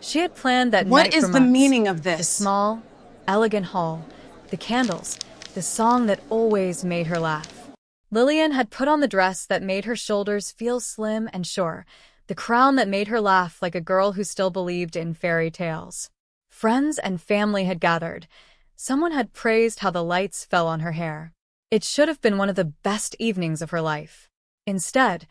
She had planned that What night for is the months. meaning of The this? small, elegant hall, the candles, the song that always made her laugh. Lillian had put on the dress that made her shoulders feel slim and sure, the crown that made her laugh like a girl who still believed in fairy tales. Friends and family had gathered. Someone had praised how the lights fell on her hair. It should have been one of the best evenings of her life. Instead,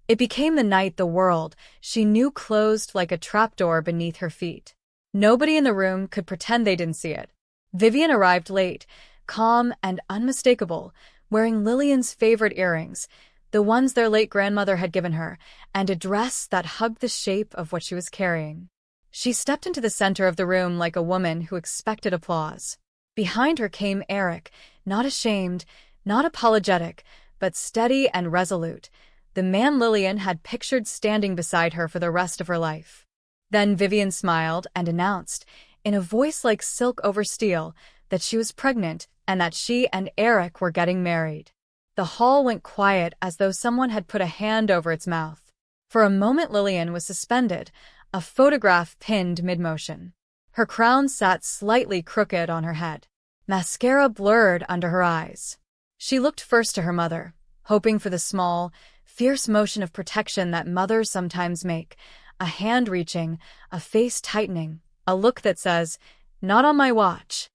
it became the night the world she knew closed like a trapdoor beneath her feet. Nobody in the room could pretend they didn't see it. Vivian arrived late, calm and unmistakable, wearing Lillian's favorite earrings, the ones their late grandmother had given her, and a dress that hugged the shape of what she was carrying. She stepped into the center of the room like a woman who expected applause. Behind her came Eric, not ashamed, not apologetic, but steady and resolute, the man Lillian had pictured standing beside her for the rest of her life. Then Vivian smiled and announced, in a voice like silk over steel, that she was pregnant and that she and Eric were getting married. The hall went quiet as though someone had put a hand over its mouth. For a moment Lillian was suspended, a photograph pinned mid-motion. Her crown sat slightly crooked on her head. Mascara blurred under her eyes. She looked first to her mother, hoping for the small, fierce motion of protection that mothers sometimes make, a hand reaching, a face tightening, a look that says, "Not on my watch."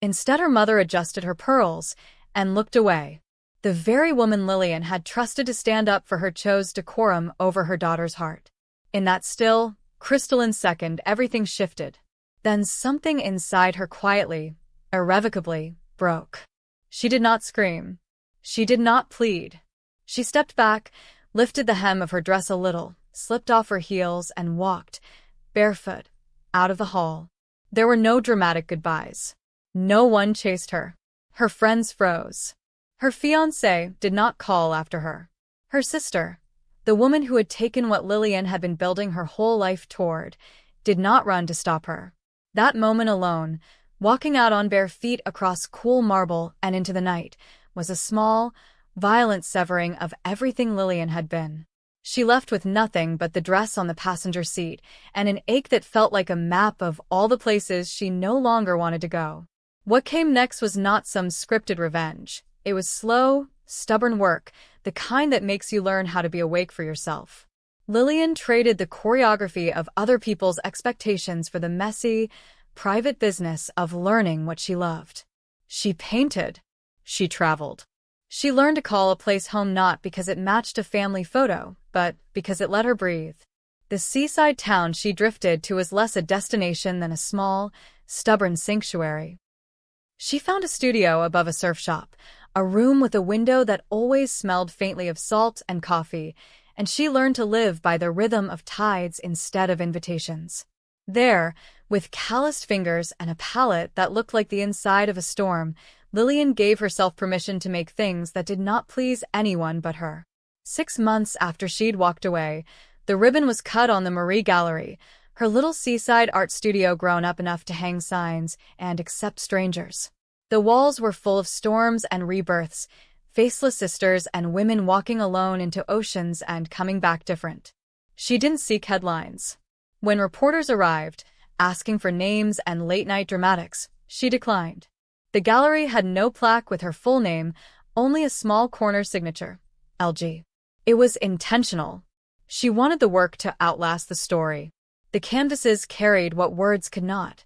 Instead, her mother adjusted her pearls and looked away. The very woman Lillian had trusted to stand up for her chose decorum over her daughter's heart. In that still, crystalline second, everything shifted. Then something inside her quietly, irrevocably, broke. She did not scream. She did not plead. She stepped back, lifted the hem of her dress a little, slipped off her heels, and walked, barefoot, out of the hall. There were no dramatic goodbyes. No one chased her. Her friends froze. Her fiancé did not call after her. Her sister, the woman who had taken what Lillian had been building her whole life toward, did not run to stop her. That moment alone, walking out on bare feet across cool marble and into the night, was a small, violent severing of everything Lillian had been. She left with nothing but the dress on the passenger seat and an ache that felt like a map of all the places she no longer wanted to go. What came next was not some scripted revenge. It was slow, stubborn work, the kind that makes you learn how to be awake for yourself. Lillian traded the choreography of other people's expectations for the messy, private business of learning what she loved. She painted. She traveled. She learned to call a place home not because it matched a family photo, but because it let her breathe. The seaside town she drifted to was less a destination than a small, stubborn sanctuary. She found a studio above a surf shop, a room with a window that always smelled faintly of salt and coffee, and she learned to live by the rhythm of tides instead of invitations. There, with calloused fingers and a palette that looked like the inside of a storm, Lillian gave herself permission to make things that did not please anyone but her. 6 months after she'd walked away, the ribbon was cut on the Marie Gallery, her little seaside art studio grown up enough to hang signs and accept strangers. The walls were full of storms and rebirths, faceless sisters and women walking alone into oceans and coming back different. She didn't seek headlines. When reporters arrived, asking for names and late-night dramatics, she declined. The gallery had no plaque with her full name, only a small corner signature, LG. It was intentional. She wanted the work to outlast the story. The canvases carried what words could not.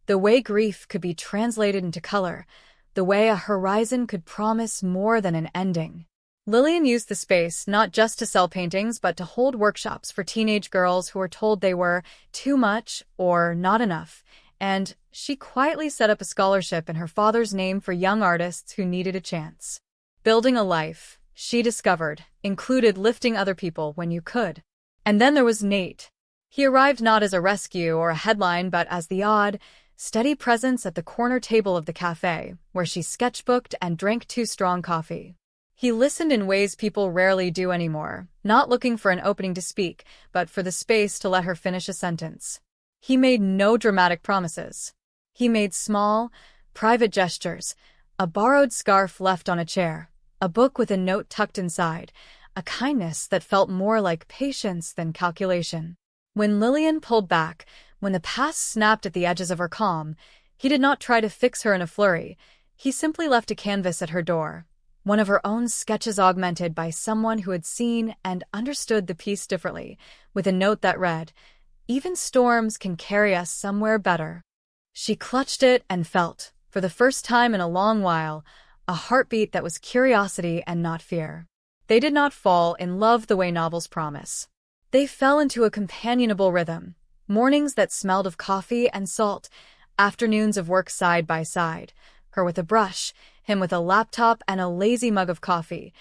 The way grief could be translated into color, the way a horizon could promise more than an ending. Lillian used the space not just to sell paintings but to hold workshops for teenage girls who were told they were too much or not enough, and she quietly set up a scholarship in her father's name for young artists who needed a chance. Building a life, she discovered, included lifting other people when you could. And then there was Nate. He arrived not as a rescue or a headline but as the odd, steady presence at the corner table of the cafe, where she sketchbooked and drank too strong coffee. He listened in ways people rarely do anymore, not looking for an opening to speak, but for the space to let her finish a sentence. He made no dramatic promises. He made small, private gestures, a borrowed scarf left on a chair, a book with a note tucked inside, a kindness that felt more like patience than calculation. When Lillian pulled back, When the past snapped at the edges of her calm, he did not try to fix her in a flurry. He simply left a canvas at her door, one of her own sketches augmented by someone who had seen and understood the piece differently, with a note that read, "Even storms can carry us somewhere better." She clutched it and felt, for the first time in a long while, a heartbeat that was curiosity and not fear. They did not fall in love the way novels promise. They fell into a companionable rhythm, mornings that smelled of coffee and salt, afternoons of work side by side, her with a brush, him with a laptop and a lazy mug of coffee,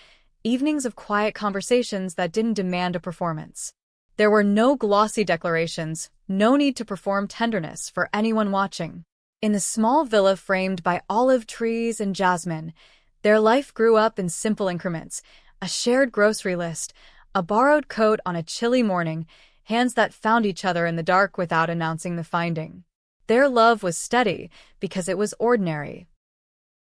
evenings of quiet conversations that didn't demand a performance. There were no glossy declarations, no need to perform tenderness for anyone watching. In the small villa framed by olive trees and jasmine, their life grew up in simple increments, a shared grocery list, a borrowed coat on a chilly morning, hands that found each other in the dark without announcing the finding. Their love was steady because it was ordinary.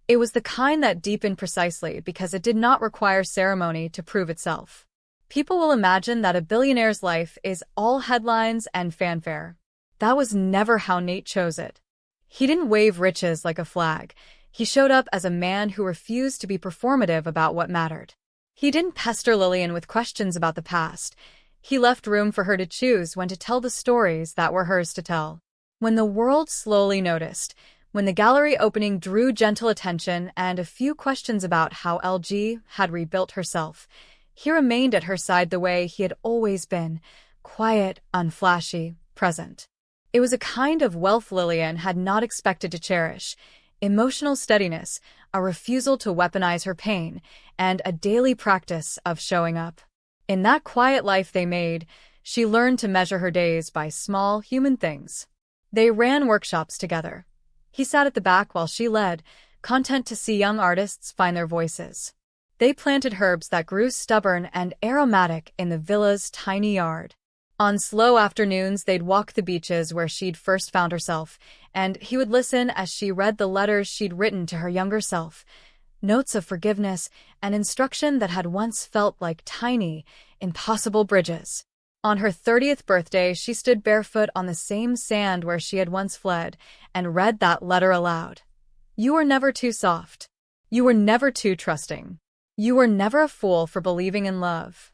It was the kind that deepened precisely because it did not require ceremony to prove itself. People will imagine that a billionaire's life is all headlines and fanfare. That was never how Nate chose it. He didn't wave riches like a flag. He showed up as a man who refused to be performative about what mattered. He didn't pester Lillian with questions about the past. He left room for her to choose when to tell the stories that were hers to tell. When the world slowly noticed, when the gallery opening drew gentle attention and a few questions about how LG had rebuilt herself, he remained at her side the way he had always been, quiet, unflashy, present. It was a kind of wealth Lillian had not expected to cherish, emotional steadiness, a refusal to weaponize her pain, and a daily practice of showing up. In that quiet life they made, she learned to measure her days by small, human things. They ran workshops together. He sat at the back while she led, content to see young artists find their voices. They planted herbs that grew stubborn and aromatic in the villa's tiny yard. On slow afternoons, they'd walk the beaches where she'd first found herself, and he would listen as she read the letters she'd written to her younger self, notes of forgiveness and instruction that had once felt like tiny, impossible bridges. On her 30th birthday, she stood barefoot on the same sand where she had once fled and read that letter aloud. You were never too soft. You were never too trusting. You were never a fool for believing in love.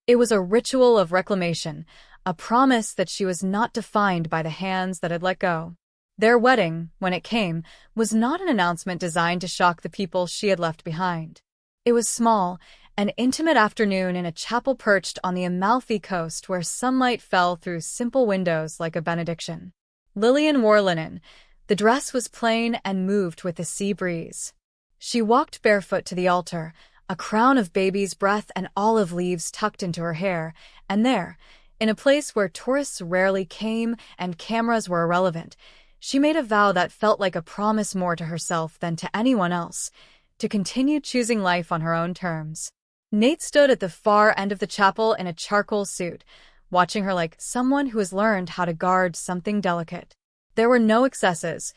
It was a ritual of reclamation, a promise that she was not defined by the hands that had let go. Their wedding, when it came, was not an announcement designed to shock the people she had left behind. It was small, an intimate afternoon in a chapel perched on the Amalfi Coast where sunlight fell through simple windows like a benediction. Lillian wore linen. The dress was plain and moved with the sea breeze. She walked barefoot to the altar, a crown of baby's breath and olive leaves tucked into her hair, and there, in a place where tourists rarely came and cameras were irrelevant, she made a vow that felt like a promise more to herself than to anyone else, to continue choosing life on her own terms. Nate stood at the far end of the chapel in a charcoal suit, watching her like someone who has learned how to guard something delicate. There were no excesses,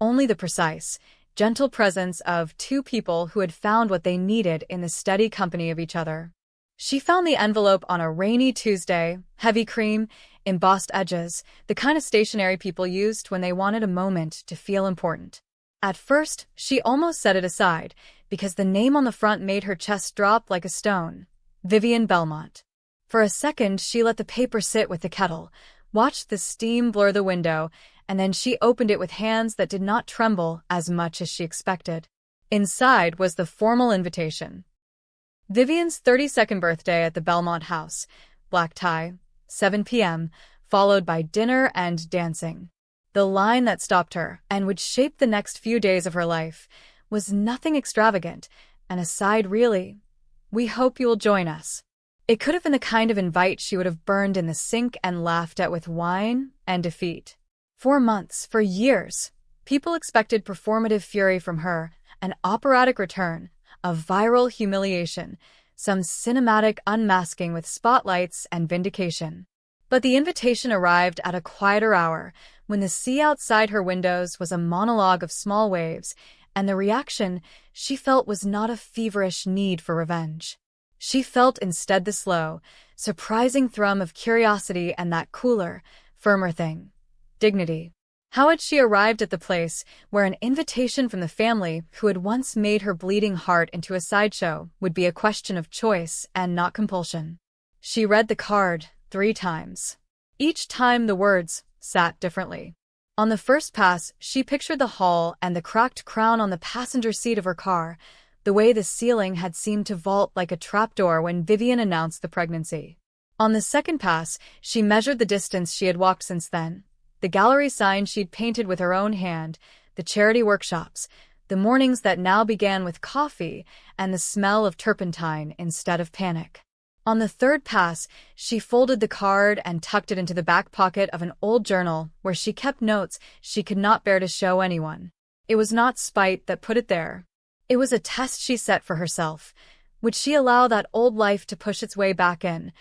only the precise, gentle presence of two people who had found what they needed in the steady company of each other. She found the envelope on a rainy Tuesday, heavy cream, embossed edges, the kind of stationery people used when they wanted a moment to feel important. At first, she almost set it aside, because the name on the front made her chest drop like a stone. Vivian Belmont. For a second, she let the paper sit with the kettle, watched the steam blur the window, and then she opened it with hands that did not tremble as much as she expected. Inside was the formal invitation. Vivian's 32nd birthday at the Belmont house, black tie, 7 p.m., followed by dinner and dancing. The line that stopped her, and would shape the next few days of her life, was nothing extravagant, an aside really. We hope you will join us. It could have been the kind of invite she would have burned in the sink and laughed at with wine and defeat. For months, for years, people expected performative fury from her, an operatic return, a viral humiliation, some cinematic unmasking with spotlights and vindication. But the invitation arrived at a quieter hour, when the sea outside her windows was a monologue of small waves, and the reaction she felt was not a feverish need for revenge. She felt instead the slow, surprising thrum of curiosity and that cooler, firmer thing. dignity. How had she arrived at the place where an invitation from the family who had once made her bleeding heart into a sideshow would be a question of choice and not compulsion? She read the card 3 times. Each time the words sat differently. On the first pass, she pictured the hall and the cracked crown on the passenger seat of her car, the way the ceiling had seemed to vault like a trapdoor when Vivian announced the pregnancy. On the second pass, she measured the distance she had walked since then. The gallery sign she'd painted with her own hand, the charity workshops, the mornings that now began with coffee and the smell of turpentine instead of panic. On the third pass, she folded the card and tucked it into the back pocket of an old journal where she kept notes she could not bear to show anyone. It was not spite that put it there. It was a test she set for herself. Would she allow that old life to push its way back in,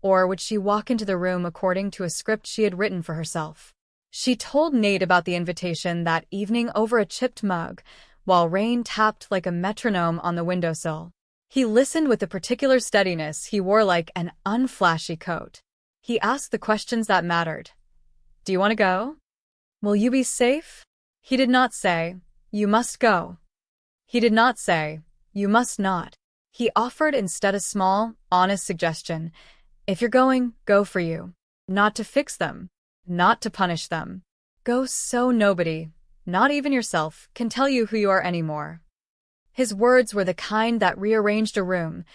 or would she walk into the room according to a script she had written for herself? She told Nate about the invitation that evening over a chipped mug, while rain tapped like a metronome on the windowsill. He listened with the particular steadiness he wore like an unflashy coat. He asked the questions that mattered. Do you want to go? Will you be safe? He did not say, you must go. He did not say, you must not. He offered instead a small, honest suggestion. If you're going, go for you. Not to fix them. Not to punish them. Go so nobody, not even yourself, can tell you who you are anymore. His words were the kind that rearranged a room.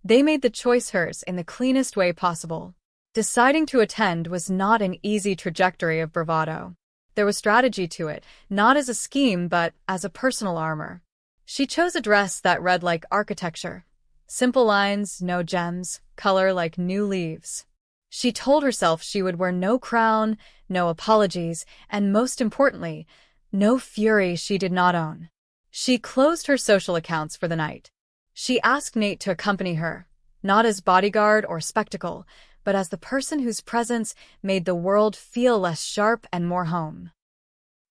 They made the choice hers in the cleanest way possible. Deciding to attend was not an easy trajectory of bravado. There was strategy to it, not as a scheme but as a personal armor. She chose a dress that read like architecture. Simple lines, no gems, color like new leaves. She told herself she would wear no crown, no apologies, and most importantly, no fury she did not own. She closed her social accounts for the night. She asked Nate to accompany her, not as bodyguard or spectacle, but as the person whose presence made the world feel less sharp and more home.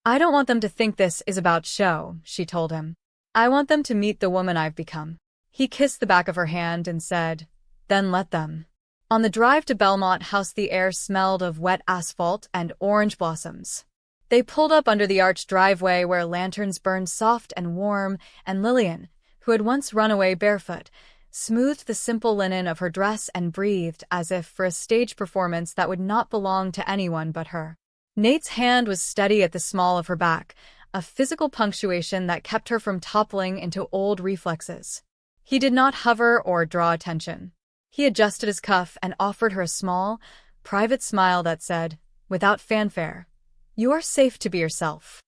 I don't want them to think this is about show, she told him. I want them to meet the woman I've become. He kissed the back of her hand and said, then let them. On the drive to Belmont House, the air smelled of wet asphalt and orange blossoms. They pulled up under the arched driveway where lanterns burned soft and warm, and Lillian, who had once run away barefoot, smoothed the simple linen of her dress and breathed as if for a stage performance that would not belong to anyone but her. Nate's hand was steady at the small of her back, a physical punctuation that kept her from toppling into old reflexes. He did not hover or draw attention. He adjusted his cuff and offered her a small, private smile that said, without fanfare, you are safe to be yourself.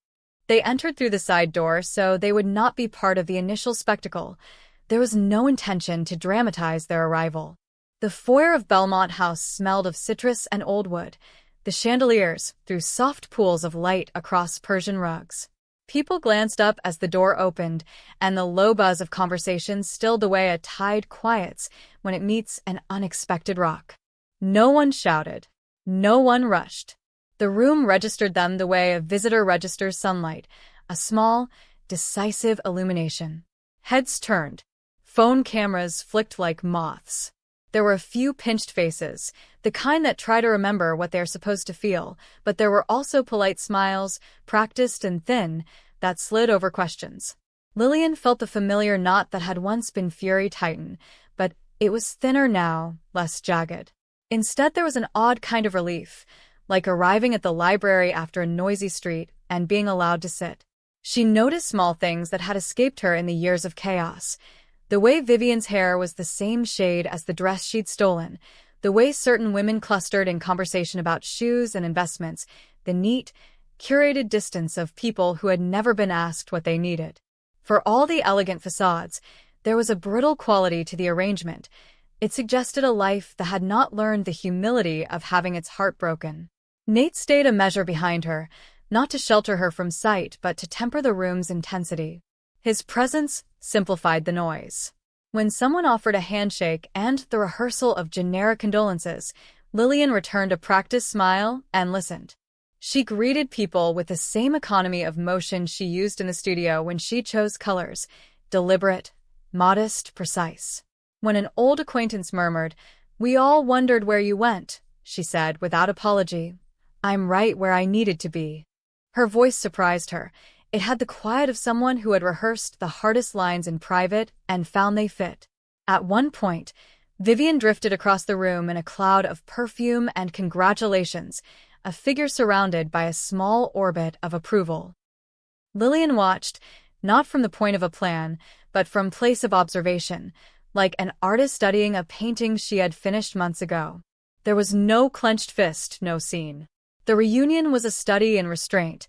They entered through the side door so they would not be part of the initial spectacle. There was no intention to dramatize their arrival. The foyer of Belmont House smelled of citrus and old wood. The chandeliers threw soft pools of light across Persian rugs. People glanced up as the door opened, and the low buzz of conversation stilled the way a tide quiets when it meets an unexpected rock. No one shouted. No one rushed. The room registered them the way a visitor registers sunlight, a small, decisive illumination. Heads turned. Phone cameras flicked like moths. There were a few pinched faces, the kind that try to remember what they're supposed to feel, but there were also polite smiles, practiced and thin, that slid over questions. Lillian felt the familiar knot that had once been Fury Titan, but it was thinner now, less jagged. Instead, there was an odd kind of relief, like arriving at the library after a noisy street and being allowed to sit. She noticed small things that had escaped her in the years of chaos. The way Vivian's hair was the same shade as the dress she'd stolen, the way certain women clustered in conversation about shoes and investments, the neat, curated distance of people who had never been asked what they needed. For all the elegant facades, there was a brittle quality to the arrangement. It suggested a life that had not learned the humility of having its heart broken. Nate stayed a measure behind her, not to shelter her from sight but to temper the room's intensity. His presence simplified the noise. When someone offered a handshake and the rehearsal of generic condolences, Lillian returned a practiced smile and listened. She greeted people with the same economy of motion she used in the studio when she chose colors, deliberate, modest, precise. When an old acquaintance murmured, "We all wondered where you went," she said without apology, I'm right where I needed to be." Her voice surprised her. It had the quiet of someone who had rehearsed the hardest lines in private and found they fit. At one point, Vivian drifted across the room in a cloud of perfume and congratulations, a figure surrounded by a small orbit of approval. Lillian watched, not from the point of a plan, but from place of observation, like an artist studying a painting she had finished months ago. There was no clenched fist, no scene. The reunion was a study in restraint,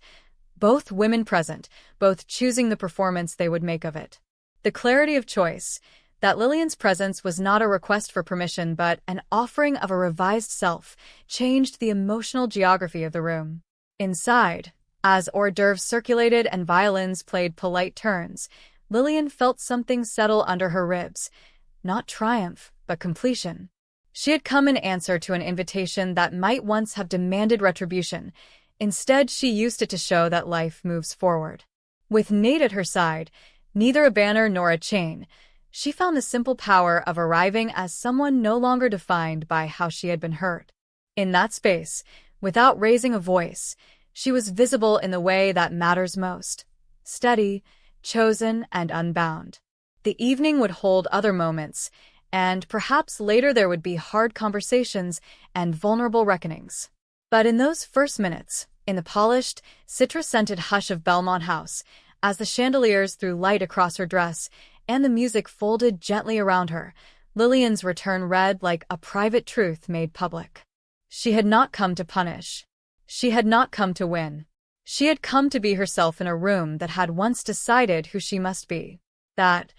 both women present, both choosing the performance they would make of it. The clarity of choice, that Lillian's presence was not a request for permission but an offering of a revised self, changed the emotional geography of the room. Inside, as hors d'oeuvres circulated and violins played polite turns, Lillian felt something settle under her ribs. Not triumph, but completion. She had come in answer to an invitation that might once have demanded retribution. Instead, she used it to show that life moves forward. With Nate at her side, neither a banner nor a chain, she found the simple power of arriving as someone no longer defined by how she had been hurt. In that space, without raising a voice, she was visible in the way that matters most: steady, chosen, and unbound. The evening would hold other moments, and perhaps later there would be hard conversations and vulnerable reckonings. But in those first minutes, in the polished, citrus-scented hush of Belmont House, as the chandeliers threw light across her dress and the music folded gently around her, Lillian's return read like a private truth made public. She had not come to punish. She had not come to win. She had come to be herself in a room that had once decided who she must be. That,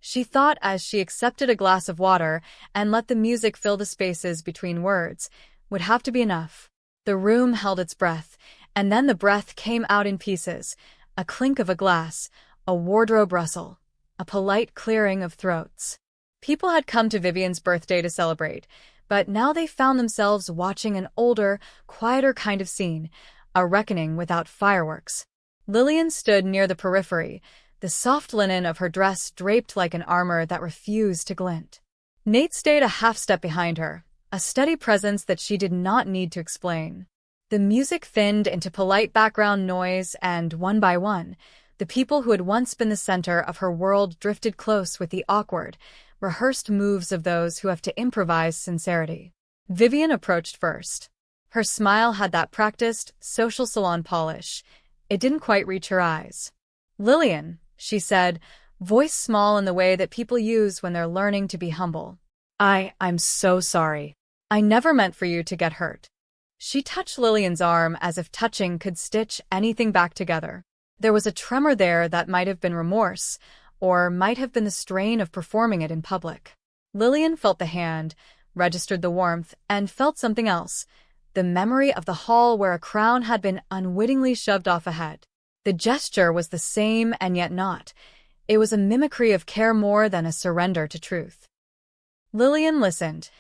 she thought as she accepted a glass of water and let the music fill the spaces between words, would have to be enough. The room held its breath, and then the breath came out in pieces, a clink of a glass, a wardrobe rustle, a polite clearing of throats. People had come to Vivian's birthday to celebrate, but now they found themselves watching an older, quieter kind of scene, a reckoning without fireworks. Lillian stood near the periphery, the soft linen of her dress draped like an armor that refused to glint. Nate stayed a half step behind her, a steady presence that she did not need to explain. The music thinned into polite background noise, and one by one, the people who had once been the center of her world drifted close with the awkward, rehearsed moves of those who have to improvise sincerity. Vivian approached first. Her smile had that practiced, social salon polish. It didn't quite reach her eyes. "Lillian," she said, voice small in the way that people use when they're learning to be humble. I'm so sorry. I never meant for you to get hurt." She touched Lillian's arm as if touching could stitch anything back together. There was a tremor there that might have been remorse, or might have been the strain of performing it in public. Lillian felt the hand, registered the warmth, and felt something else, the memory of the hall where a crown had been unwittingly shoved off a head. The gesture was the same and yet not. It was a mimicry of care more than a surrender to truth. Lillian listened,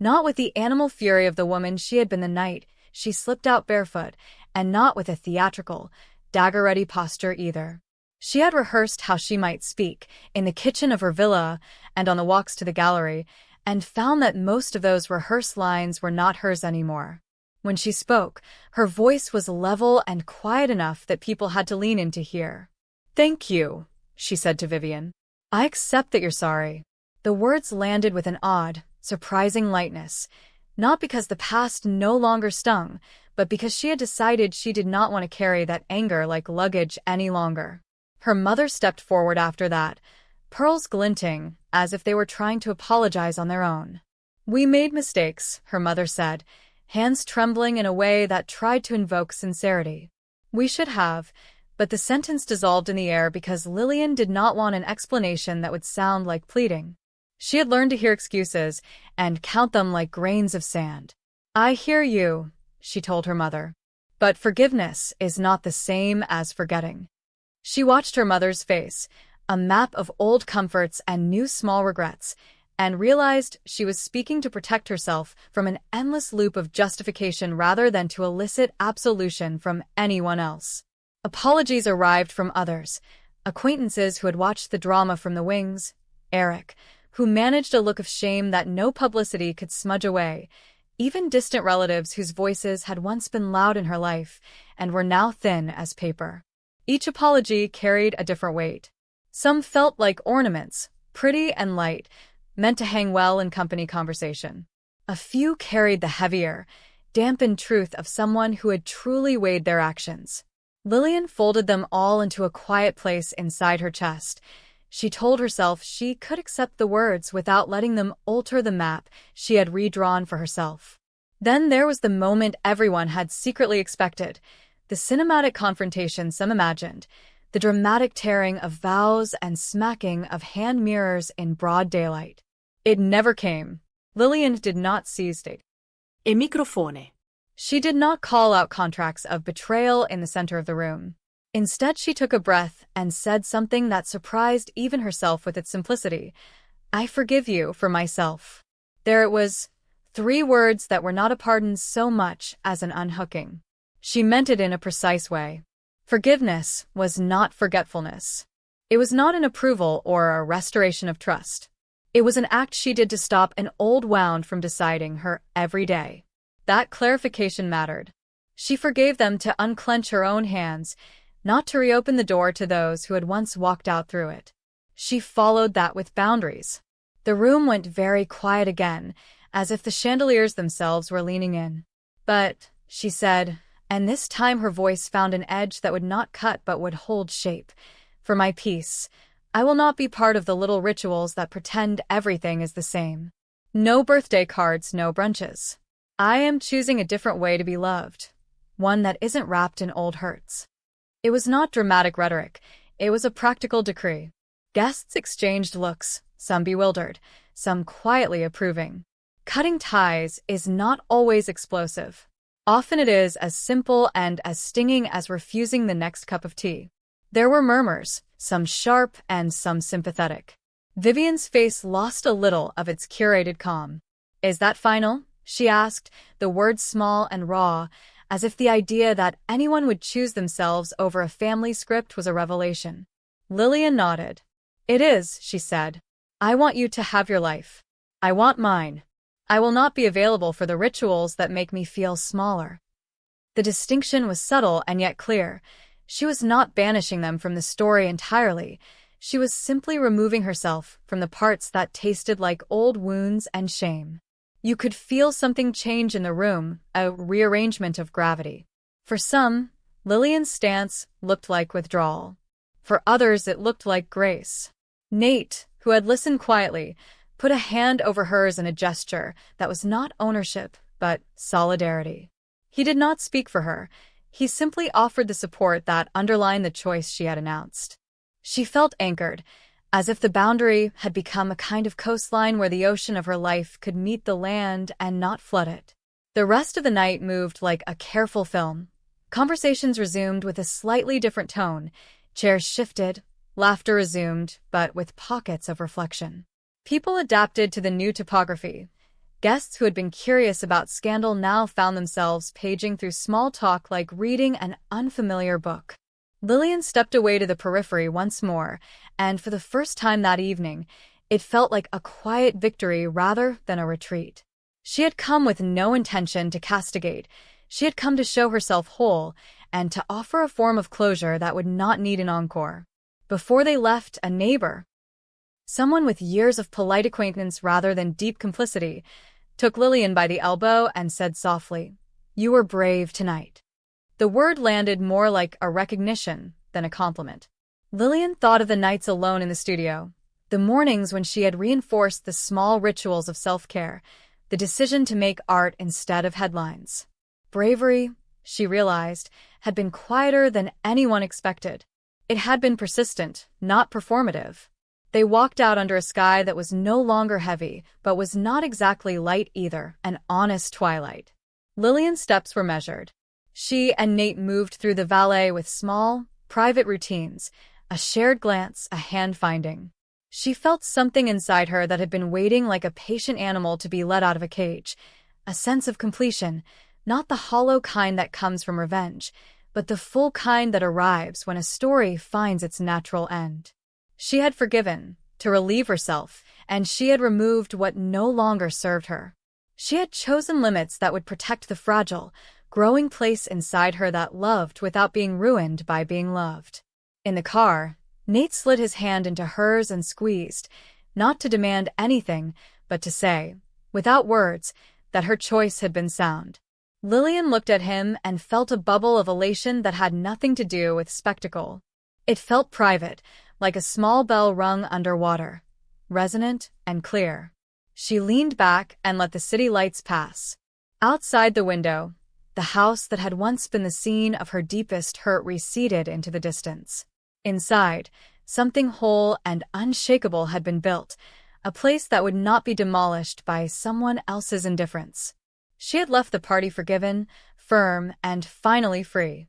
not with the animal fury of the woman she had been the night she slipped out barefoot, and not with a theatrical, dagger-ready posture either. She had rehearsed how she might speak, in the kitchen of her villa and on the walks to the gallery, and found that most of those rehearsed lines were not hers anymore. When she spoke, her voice was level and quiet enough that people had to lean in to hear. "Thank you," she said to Vivian. "I accept that you're sorry." The words landed with an odd, surprising lightness, not because the past no longer stung, but because she had decided she did not want to carry that anger like luggage any longer. Her mother stepped forward after that, pearls glinting, as if they were trying to apologize on their own. "We made mistakes," her mother said, hands trembling in a way that tried to invoke sincerity. "We should have," but the sentence dissolved in the air because Lillian did not want an explanation that would sound like pleading. She had learned to hear excuses and count them like grains of sand. "I hear you," she told her mother. "But forgiveness is not the same as forgetting." She watched her mother's face, a map of old comforts and new small regrets, and realized she was speaking to protect herself from an endless loop of justification rather than to elicit absolution from anyone else. Apologies arrived from others, acquaintances who had watched the drama from the wings, Eric, who managed a look of shame that no publicity could smudge away, Even distant relatives whose voices had once been loud in her life and were now thin as paper. Each apology carried a different weight. Some felt like ornaments, pretty and light, meant to hang well in company conversation. A few carried the heavier, dampened truth of someone who had truly weighed their actions. Lillian folded them all into a quiet place inside her chest. She told herself she could accept the words without letting them alter the map she had redrawn for herself. Then there was the moment everyone had secretly expected, the cinematic confrontation some imagined, the dramatic tearing of vows and smacking of hand mirrors in broad daylight. It never came. Lillian did not seize it. E microfone. She did not call out contracts of betrayal in the center of the room. Instead, she took a breath and said something that surprised even herself with its simplicity. I forgive you for myself. There it was, 3 words that were not a pardon so much as an unhooking. She meant it in a precise way. Forgiveness was not forgetfulness. It was not an approval or a restoration of trust. It was an act she did to stop an old wound from deciding her every day. That clarification mattered. She forgave them to unclench her own hands, not to reopen the door to those who had once walked out through it. She followed that with boundaries. The room went very quiet again, as if the chandeliers themselves were leaning in. But, she said, and this time her voice found an edge that would not cut but would hold shape. For my peace, I will not be part of the little rituals that pretend everything is the same. No birthday cards, no brunches. I am choosing a different way to be loved, one that isn't wrapped in old hurts. It was not dramatic rhetoric, it was a practical decree. Guests exchanged looks, some bewildered, some quietly approving. Cutting ties is not always explosive. Often it is as simple and as stinging as refusing the next cup of tea. There were murmurs, some sharp and some sympathetic. Vivian's face lost a little of its curated calm. Is that final? She asked, the words small and raw, as if the idea that anyone would choose themselves over a family script was a revelation. Lillian nodded. It is, she said. I want you to have your life. I want mine. I will not be available for the rituals that make me feel smaller. The distinction was subtle and yet clear. She was not banishing them from the story entirely. She was simply removing herself from the parts that tasted like old wounds and shame. You could feel something change in the room, a rearrangement of gravity. For some, Lillian's stance looked like withdrawal. For others, it looked like grace. Nate, who had listened quietly, put a hand over hers in a gesture that was not ownership, but solidarity. He did not speak for her. He simply offered the support that underlined the choice she had announced. She felt anchored, as if the boundary had become a kind of coastline where the ocean of her life could meet the land and not flood it. The rest of the night moved like a careful film. Conversations resumed with a slightly different tone. Chairs shifted, laughter resumed, but with pockets of reflection. People adapted to the new topography. Guests who had been curious about scandal now found themselves paging through small talk like reading an unfamiliar book. Lillian stepped away to the periphery once more, and for the first time that evening, it felt like a quiet victory rather than a retreat. She had come with no intention to castigate. She had come to show herself whole and to offer a form of closure that would not need an encore. Before they left, a neighbor, someone with years of polite acquaintance rather than deep complicity, took Lillian by the elbow and said softly, "You were brave tonight." The word landed more like a recognition than a compliment. Lillian thought of the nights alone in the studio, the mornings when she had reinforced the small rituals of self-care, the decision to make art instead of headlines. Bravery, she realized, had been quieter than anyone expected. It had been persistent, not performative. They walked out under a sky that was no longer heavy, but was not exactly light either, an honest twilight. Lillian's steps were measured. She and Nate moved through the valet with small, private routines, a shared glance, a hand-finding. She felt something inside her that had been waiting like a patient animal to be let out of a cage, a sense of completion, not the hollow kind that comes from revenge, but the full kind that arrives when a story finds its natural end. She had forgiven, to relieve herself, and she had removed what no longer served her. She had chosen limits that would protect the fragile, growing place inside her that loved without being ruined by being loved. In the car, Nate slid his hand into hers and squeezed, not to demand anything, but to say, without words, that her choice had been sound. Lillian looked at him and felt a bubble of elation that had nothing to do with spectacle. It felt private, like a small bell rung underwater, resonant and clear. She leaned back and let the city lights pass. Outside the window, the house that had once been the scene of her deepest hurt receded into the distance. Inside, something whole and unshakable had been built, a place that would not be demolished by someone else's indifference. She had left the party forgiven, firm, and finally free.